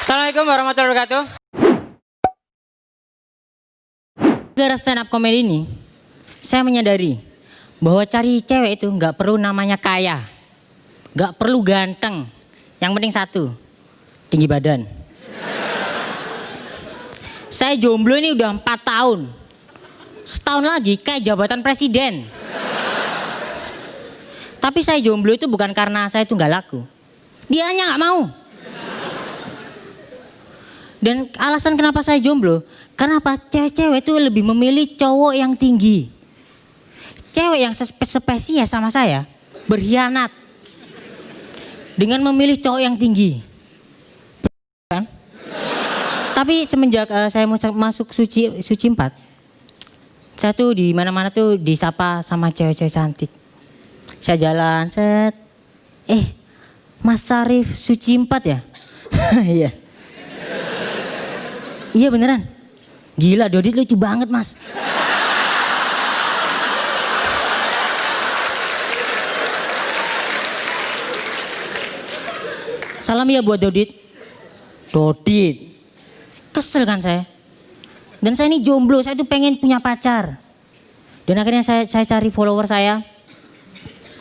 Assalamualaikum warahmatullahi wabarakatuh. Gara stand up comedy ini, saya menyadari bahwa cari cewek itu nggak perlu namanya kaya, nggak perlu ganteng, yang penting satu, tinggi badan. Saya jomblo ini udah 4 tahun, setahun lagi kayak jabatan presiden. Tapi saya jomblo itu bukan karena saya itu nggak laku, dianya nggak mau. Dan alasan kenapa saya jomblo, karena apa? Cewek-cewek itu lebih memilih cowok yang tinggi. Cewek yang spesies sama saya berkhianat dengan memilih cowok yang tinggi. Kan? Tapi semenjak saya masuk suci 4, saya tuh di mana-mana tuh disapa sama cewek-cewek cantik. Saya jalan, set. Mas Sarif suci 4 ya? Iya. Iya beneran. Gila, Dodit lucu banget, Mas. Salam ya buat Dodit. Dodit. Kesel kan saya. Dan saya ini jomblo, saya tuh pengen punya pacar. Dan akhirnya saya cari follower saya.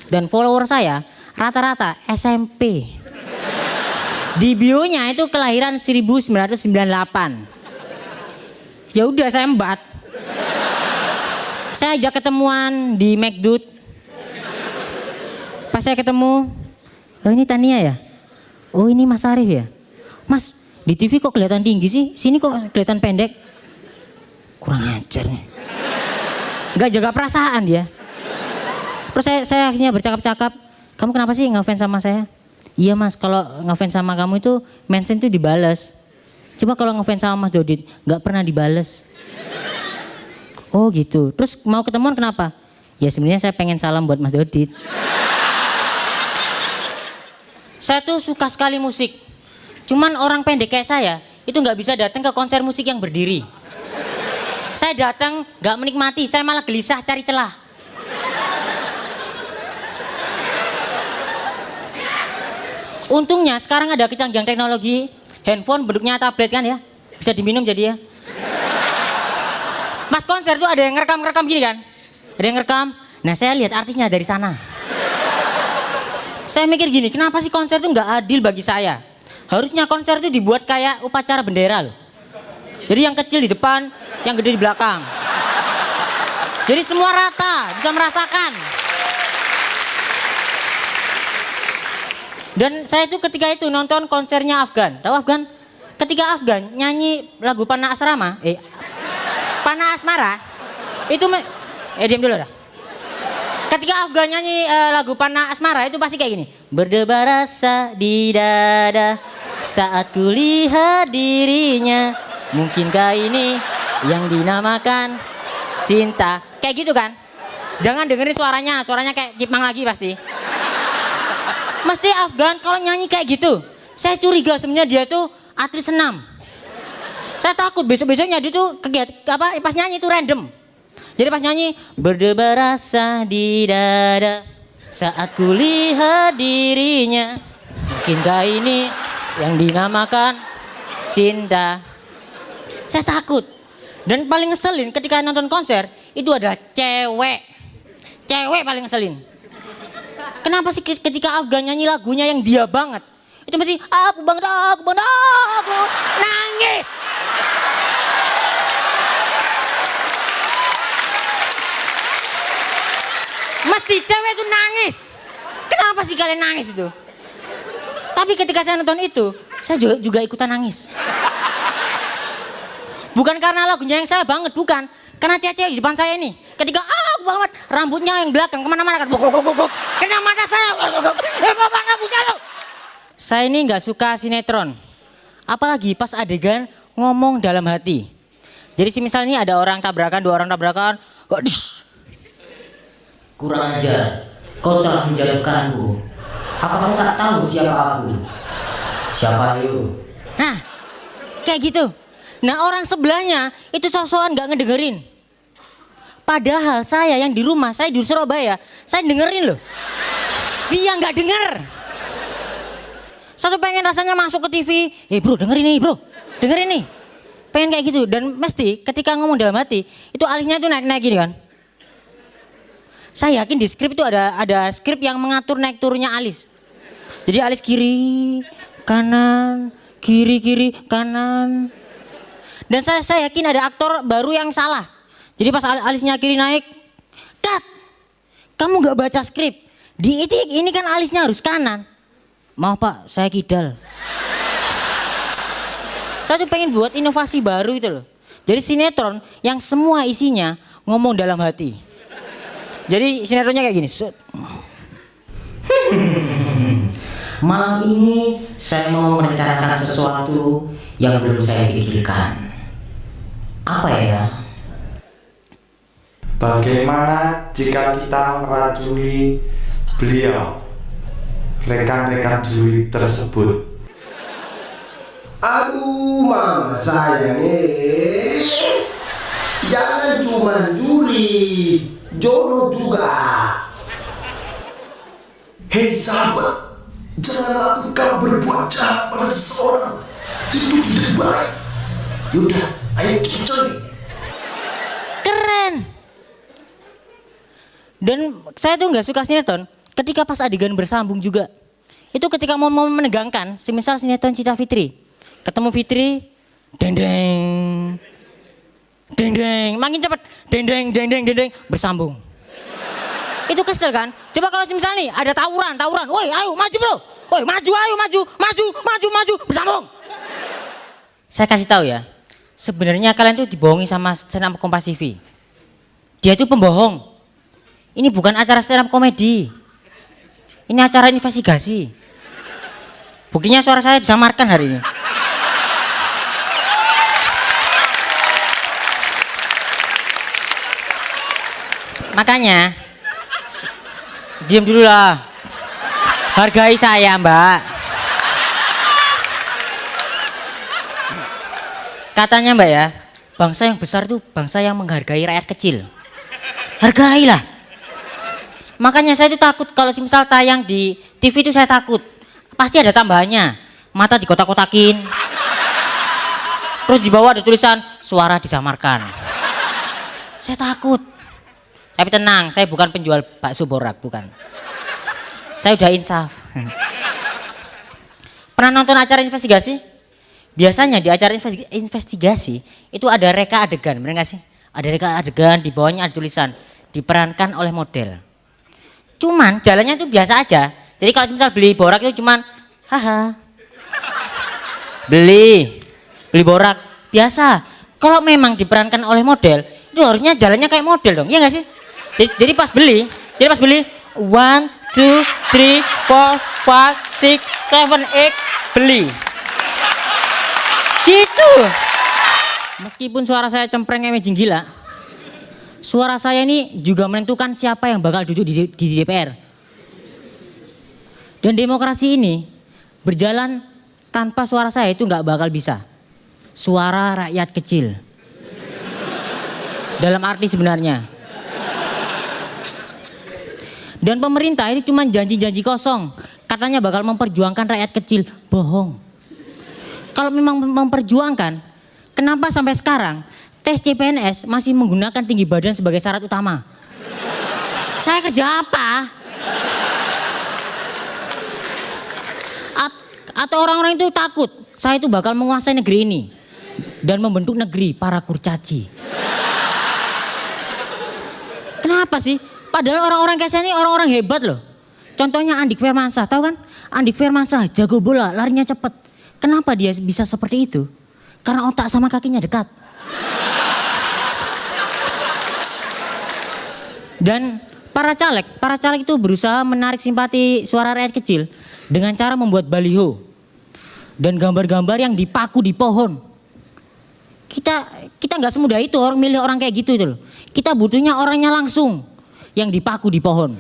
Dan follower saya rata-rata SMP. Di bio-nya itu kelahiran 1998. Ya udah saya embat. Saya ajak ketemuan di McDood. Pas saya ketemu, oh ini Tania ya? Oh ini Mas Arif ya? Mas, di TV kok kelihatan tinggi sih? Sini kok kelihatan pendek? Kurang ajar nih. Gak jaga perasaan dia. Terus saya akhirnya bercakap-cakap, kamu kenapa sih ngefans sama saya? Iya Mas, kalau ngefans sama kamu itu mention tuh dibales. Coba kalau ngefans sama Mas Dodit, gak pernah dibales. Oh gitu, terus mau ketemuan kenapa? Ya sebenarnya saya pengen salam buat Mas Dodit. Saya tuh suka sekali musik. Cuman orang pendek kayak saya, itu gak bisa datang ke konser musik yang berdiri. Saya datang gak menikmati, saya malah gelisah cari celah. Untungnya sekarang ada kecanggihan teknologi, handphone bentuknya tablet kan ya, bisa diminum jadi ya. Mas konser tuh ada yang ngerekam gini kan, ada yang ngerekam. Nah saya lihat artisnya dari sana. Saya mikir gini, kenapa sih konser tuh nggak adil bagi saya? Harusnya konser tuh dibuat kayak upacara bendera loh. Jadi yang kecil di depan, yang gede di belakang. Jadi semua rata, bisa merasakan. Dan saya tuh ketika itu nonton konsernya Afgan. Tahu Afgan? Ketika Afgan nyanyi lagu Panah Asrama, Panah Asmara, itu diam dulu dah. Ketika Afgan nyanyi lagu Panah Asmara itu pasti kayak gini. Berdebar rasa di dada saat kulihat dirinya. Mungkinkah ini yang dinamakan cinta? Kayak gitu kan? Jangan dengerin suaranya kayak Cipmang lagi pasti. Mesti Afgan kalau nyanyi kayak gitu, saya curiga sebenarnya dia tuh atlet senam. Saya takut besok-besoknya dia tuh pas nyanyi itu random. Jadi pas nyanyi berdebar rasa di dada saat kulihat dirinya. Mungkinkah ini yang dinamakan cinta? Saya takut. Dan paling ngeselin ketika nonton konser itu ada cewek. Cewek paling ngeselin. Kenapa sih ketika Afgan nyanyi lagunya yang dia banget, itu mesti aku banget, aku nangis. Mesti cewek itu nangis. Kenapa sih kalian nangis itu? Tapi ketika saya nonton itu, saya juga ikutan nangis. Bukan karena lagunya yang saya banget, bukan. Karena cewek di depan saya ini, ketika aku banget, rambutnya yang belakang kemana-mana kan, kena mata saya, rambutnya lo. Saya ini nggak suka sinetron, apalagi pas adegan ngomong dalam hati. Jadi misalnya ada orang tabrakan, 2 orang tabrakan, kurang ajar, kau telah menjatuhkanku. Apa kau tak tahu siapa aku? Siapa you? Nah, kayak gitu. Nah orang sebelahnya itu sok-sokan gak ngedengerin. Padahal saya yang di rumah, saya di Surabaya, saya dengerin loh. Dia gak denger. Saya tuh pengen rasanya masuk ke TV. Bro, dengerin nih bro, dengerin nih. Pengen kayak gitu. Dan mesti ketika ngomong dalam hati, itu alisnya tuh naik-naik gini kan. Saya yakin di skrip itu ada skrip yang mengatur naik turunnya alis. Jadi alis kiri, kanan, kiri, kanan. Dan saya yakin ada aktor baru yang salah. Jadi pas alisnya kiri naik, cut. Kamu gak baca skrip. Ini kan alisnya harus kanan. Maaf pak, saya kidal. Saya tuh pengen buat inovasi baru itu loh. Jadi sinetron yang semua isinya ngomong dalam hati. Jadi sinetronnya kayak gini. Malam ini saya mau merencanakan sesuatu yang belum saya pikirkan. Apa ya? Bagaimana jika kita meracuni beliau, rekan-rekan juri tersebut? Aduh mama sayang, jangan cuma juri, jodoh juga. Hei sahabat, janganlah engkau berbuat jahat pada seseorang. Itu tidak baik. Yaudah, ayo cepet coy. Keren. Dan saya tuh nggak suka sinetron ketika pas adegan bersambung juga. Itu ketika mau menegangkan, semisal sinetron Cinta Fitri. Ketemu Fitri, dendeng, dendeng, makin cepet, dendeng, bersambung. Itu kesel kan? Coba kalau misal nih ada tawuran, woi ayo maju bro, woi maju, ayo maju, bersambung. Saya kasih tahu ya, sebenarnya kalian tuh dibohongi sama stand up Kompas TV. Dia tuh pembohong. Ini bukan acara stand up komedi, ini acara investigasi. Buktinya suara saya disamarkan hari ini. Makanya, diam dulu lah. Hargai saya, Mbak. Katanya Mbak ya, bangsa yang besar itu bangsa yang menghargai rakyat kecil. Hargailah. Makanya saya itu takut kalau misal tayang di TV itu saya takut. Pasti ada tambahannya. Mata dikotak-kotakin. Terus di bawah ada tulisan suara disamarkan. Saya takut. Tapi tenang, saya bukan penjual bakso borak, bukan. Saya udah insaf. Pernah nonton acara investigasi? Biasanya di acara investigasi itu ada reka adegan, bener gak sih? Ada reka adegan, di bawahnya ada tulisan diperankan oleh model. Cuman jalannya itu biasa aja. Jadi kalau misal beli borak itu cuman haha. Beli borak biasa. Kalau memang diperankan oleh model, itu harusnya jalannya kayak model dong, iya gak sih? Jadi pas beli 1, 2, 3, 4, 5, 6, 8 beli. Gitu. Meskipun suara saya cempreng amazing gila, suara saya ini juga menentukan siapa yang bakal duduk di DPR. Dan demokrasi ini berjalan tanpa suara saya itu nggak bakal bisa. Suara rakyat kecil. Dalam arti sebenarnya. Dan pemerintah ini cuma janji-janji kosong. Katanya bakal memperjuangkan rakyat kecil. Bohong. Kalau memang memperjuangkan, kenapa sampai sekarang tes CPNS masih menggunakan tinggi badan sebagai syarat utama? Saya kerja apa? Atau orang-orang itu takut saya itu bakal menguasai negeri ini dan membentuk negeri para kurcaci. Kenapa sih? Padahal orang-orang kayak saya ini orang-orang hebat loh. Contohnya Andik Firmansyah, tahu kan? Andik Firmansyah jago bola, larinya cepet. Kenapa dia bisa seperti itu? Karena otak sama kakinya dekat. Dan para caleg itu berusaha menarik simpati suara rakyat kecil dengan cara membuat baliho dan gambar-gambar yang dipaku di pohon. Kita nggak semudah itu milih orang kayak gitu itu loh. Kita butuhnya orangnya langsung yang dipaku di pohon.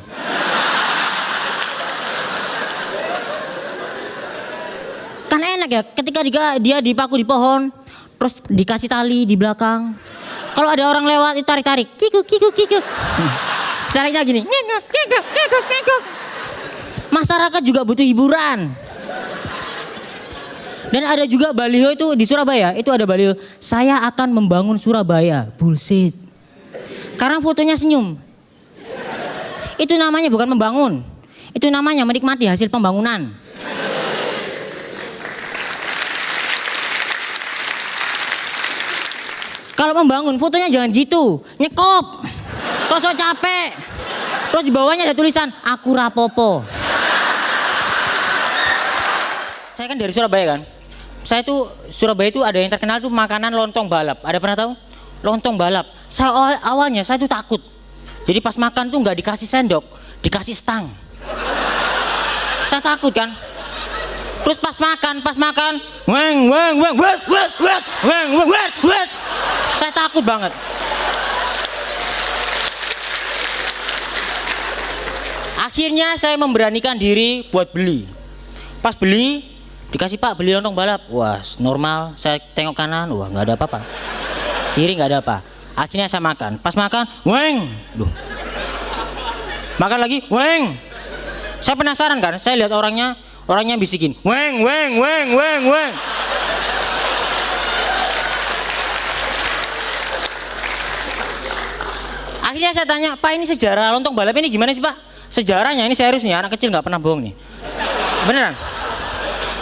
Kan enak ya ketika dia dipaku di pohon, terus dikasih tali di belakang. Kalau ada orang lewat itu tarik-tarik, kikuk. Tariknya gini, kikuk. Masyarakat juga butuh hiburan. Dan ada juga baliho itu di Surabaya, itu ada baliho, saya akan membangun Surabaya. Bullshit. Karena fotonya senyum. Itu namanya bukan membangun. Itu namanya menikmati hasil pembangunan. Kalau membangun fotonya jangan gitu, nyekop. Sosok capek. Terus di bawahnya ada tulisan, aku rapopo. Saya kan dari Surabaya kan. Saya tuh Surabaya itu ada yang terkenal tuh makanan lontong balap. Ada pernah tahu? Lontong balap. Awalnya saya tuh takut. Jadi pas makan tuh nggak dikasih sendok, dikasih stang. Saya takut kan. Terus pas makan, weng. Saya takut banget. Akhirnya saya memberanikan diri buat beli. Pas beli, dikasih Pak beli lontong balap. Wah normal, saya tengok kanan, wah nggak ada apa-apa. Kiri nggak ada apa. Akhirnya saya makan. Pas makan, weng. Duh. Makan lagi, weng. Saya penasaran kan, saya lihat orangnya bisikin, weng. Akhirnya saya tanya, Pak ini sejarah lontong balap ini gimana sih Pak? Sejarahnya ini serius nih, anak kecil nggak pernah bohong nih. Beneran.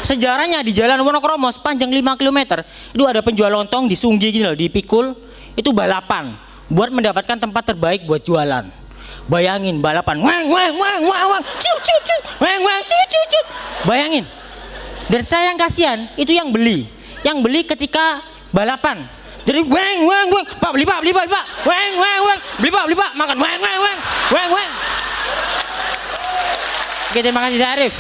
Sejarahnya di Jalan Wonokromo sepanjang 5 km itu ada penjual lontong di Sunggi gitu loh, dipikul, itu balapan buat mendapatkan tempat terbaik buat jualan. Bayangin balapan, weng, ciu, weng, ciu. Bayangin. Dan saya yang kasihan itu yang beli ketika balapan. Jadi weng, Pak beli Pak, weng, beli Pak, makan weng. Oke, terima kasih Syarif.